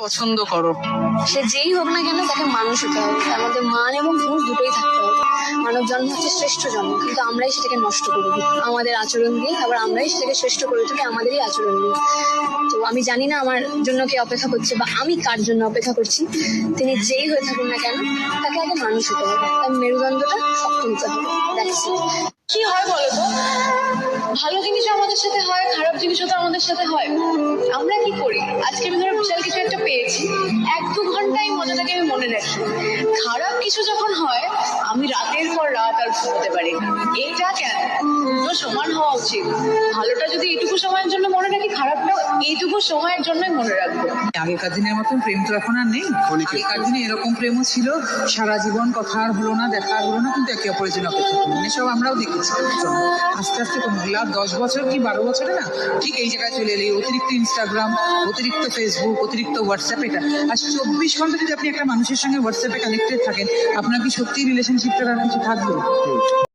পছন্দ করো? সে যেই হোক না কেন তাকে মানুষ হতে হবে। তার মধ্যে মান এবং হুঁশ দুটোই থাকতে হবে। মানব জন্ম হচ্ছে শ্রেষ্ঠ জন্ম, কিন্তু আমরাই সেটাকে নষ্ট করে দিই আমাদের আচরণ দিয়ে। আবার আমরাই সেটাকে শ্রেষ্ঠ করে তুলি আমাদেরই আচরণ দিয়ে। তো আমি জানি না আমার জন্য কে অপেক্ষা করছে বা আমি কার জন্য অপেক্ষা করছি। তিনি যেই হয়ে থাকুন না কেন, তাকে আগে মানুষ হতে হবে, তার মেরুদণ্ডটা শক্ত হতে হবে। That's it. কি হয় বলতো, ভালো জিনিসও আমাদের সাথে হয়, খারাপ জিনিসও তো আমাদের সাথে হয়। আমরা কি করি, আজকে আমি ধরো বিশাল কিছু একটা পেয়েছি, 1-2 ঘন্টায় মজাটাকে আমি মনে রাখি। খারাপ কিছু যখন হয় আমি রাতের পর রাত আর ঘুমোতে পারি না। এটা কেন? দুটো সমান হওয়া উচিত। ভালোটা যদি এইটুকু সময়ের জন্য মনে রাখি, খারাপটাও এইটুকু সময়ের জন্যই মনে রাখবো। আগেকার দিনের মতন প্রেম তো এখন আর নেই। আগেকার দিনে এরকম প্রেমও ছিল, সারা জীবন কথা আর হলো না, দেখা আর হলো না, কিন্তু একে অপরের জন্য অপেক্ষা করলেন। এসব আমরাও দেখেছি। আস্তে আস্তে কমে গেল। 10 বছর কি 12 বছরে না ঠিক এই জায়গায় চলে এলে। অতিরিক্ত ইনস্টাগ্রাম, অতিরিক্ত ফেসবুক, অতিরিক্ত হোয়াটসঅ্যাপ, এটা আর 24 ঘন্টা যদি আপনি একটা মানুষের সঙ্গে হোয়াটসঅ্যাপে কানেক্টেড থাকেন, আপনার কি সত্যি রিলেশনশিপটার আর কিছু থাকবে?